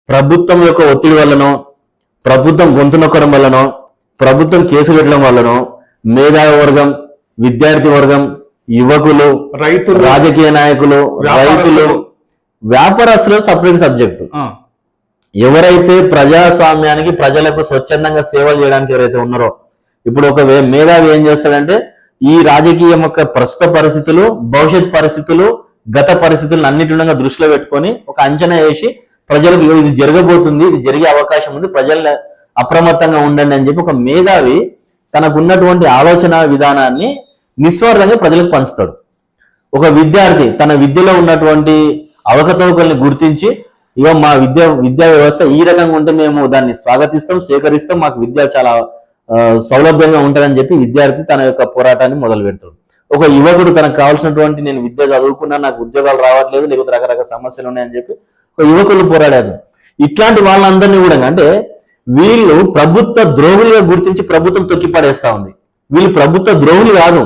ప్రభుత్వం యొక్క ఒత్తిడి వల్లనో, ప్రభుత్వం గొంతు నొక్కడం వల్లనో, ప్రభుత్వం కేసు పెట్టడం వల్లనో మేధావి వర్గం, విద్యార్థి వర్గం, యువకులు, రైతులు, రాజకీయ నాయకులు, రైతులు, వ్యాపారస్తులు సపరేట్ సబ్జెక్టు. ఎవరైతే ప్రజాస్వామ్యానికి ప్రజలకు స్వచ్ఛందంగా సేవలు చేయడానికి ఎవరైతే ఉన్నారో, ఇప్పుడు ఒక మేధావి ఏం చేస్తాడంటే ఈ రాజకీయం యొక్క ప్రస్తుత పరిస్థితులు, భవిష్యత్ పరిస్థితులు, గత పరిస్థితులను అన్నిటిగా దృష్టిలో పెట్టుకొని ఒక అంచనా వేసి ప్రజలకు ఇది జరగబోతుంది, ఇది జరిగే అవకాశం ఉంది, ప్రజలు అప్రమత్తంగా ఉండండి అని చెప్పి ఒక మేధావి తనకున్నటువంటి ఆలోచన విధానాన్ని నిస్వార్థంగా ప్రజలకు పంచుతాడు. ఒక విద్యార్థి తన విద్యలో ఉన్నటువంటి అవకతవకల్ని గుర్తించి ఇగో మా విద్యా వ్యవస్థ ఈ రకంగా ఉంటే మేము దాన్ని స్వాగతిస్తాం, స్వీకరిస్తాం, మాకు విద్య చాలా సౌలభ్యంగా ఉంటుందని చెప్పి విద్యార్థి తన యొక్క పోరాటాన్ని మొదలు పెడతాడు. ఒక యువకుడు తనకు కావాల్సినటువంటి నేను విద్య చదువుకున్నా, నాకు ఉద్యోగాలు రావట్లేదు, లేకపోతే రకరకాల సమస్యలు ఉన్నాయని చెప్పి ఒక యువకులు పోరాడారు. ఇట్లాంటి వాళ్ళందరినీ కూడా అంటే వీళ్ళు ప్రభుత్వ ద్రోహులుగా గుర్తించి ప్రభుత్వం తొక్కిపడేస్తా ఉంది. వీళ్ళు ప్రభుత్వ ద్రోహులు కాదు,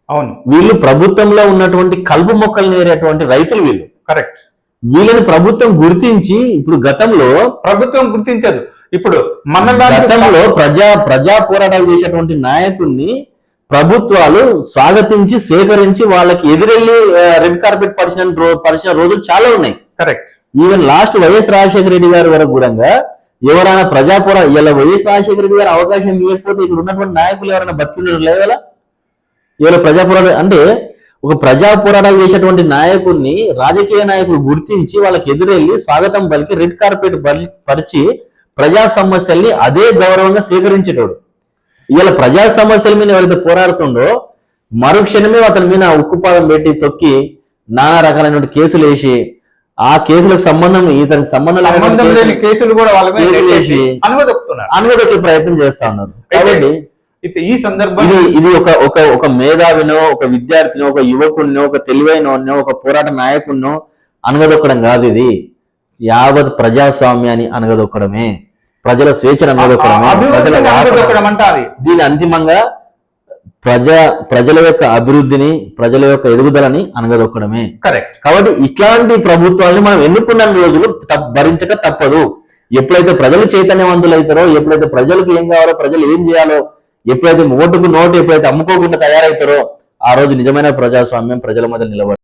అవును, వీళ్ళు ప్రభుత్వంలో ఉన్నటువంటి కలుపు మొక్కలు నేరేటువంటి రైతులు వీళ్ళు. కరెక్ట్. వీళ్ళని ప్రభుత్వం గుర్తించి ఇప్పుడు గతంలో ప్రభుత్వం గుర్తించదు. ఇప్పుడు మన గతంలో ప్రజా పోరాటాలు చేసేటువంటి నాయకుల్ని ప్రభుత్వాలు స్వాగతించి స్వీకరించి వాళ్ళకి ఎదురెళ్ళి రెడ్ కార్పెట్ పరిచిన రోజులు చాలా ఉన్నాయి. Correct. Even last YS Rajasekhara Reddy గారి వరకు కూడా ఎవరైనా ఇలా వైఎస్ రాజశేఖర రెడ్డి గారు అవకాశం ఇవ్వకపోతే ఇక్కడ ఉన్నటువంటి నాయకులు ఎవరైనా బతికిండడం లేవలా? ఇలా ప్రజా పోరాటం అంటే ఒక ప్రజా పోరాటాలు చేసేటువంటి నాయకుల్ని రాజకీయ నాయకులు గుర్తించి వాళ్ళకి ఎదురెళ్ళి స్వాగతం పలికి రెడ్ కార్పెట్ పరిచి ప్రజా సమస్యల్ని అదే గౌరవంగా స్వీకరించేటోడు. ఇలా ప్రజా సమస్యల మీద ఎవరైతే పోరాడుతుండో మరుక్షణమే అతని మీద ఉక్కుపాదం పెట్టి తొక్కి నానా రకాలైన కేసులు వేసి ఆ కేసులకు ఇతనికి సంబంధం లేని కేసులు కూడా వాళ్ళ మీద వేసి అనుమదొక్కే ప్రయత్నం చేస్తా ఉన్నారు. కాబట్టి ఈ సందర్భంలో ఇది ఒక మేధావినో, ఒక విద్యార్థినో, ఒక యువకుడినో, ఒక తెలివైనో, ఒక పోరాట నాయకుడినో అనగదొక్కడం కాదు. ఇది యావత్ ప్రజాస్వామ్యాన్ని అనగదొక్కడమే, ప్రజల స్వేచ్ఛను అనగదొక్కడమే. దీని అంతిమంగా ప్రజల యొక్క అభివృద్ధిని, ప్రజల యొక్క ఎదుగుదలని అనగదొక్కడమే. కరెక్ట్. కాబట్టి ఇట్లాంటి ప్రభుత్వాన్ని మనం ఎన్నుకున్న రోజులు భరించక తప్పదు. ఎప్పుడైతే ప్రజలు చైతన్యవంతులైతారో, ఎప్పుడైతే ప్రజలకు ఏం కావాలో, ప్రజలు ఏం చేయాలో, ఎప్పుడైతే ఓటుకు నోటు ఎప్పుడైతే అమ్ముకోకుండా తయారవుతారో ఆ రోజు నిజమైన ప్రజాస్వామ్యం ప్రజల మధ్య నిలబడుతుంది.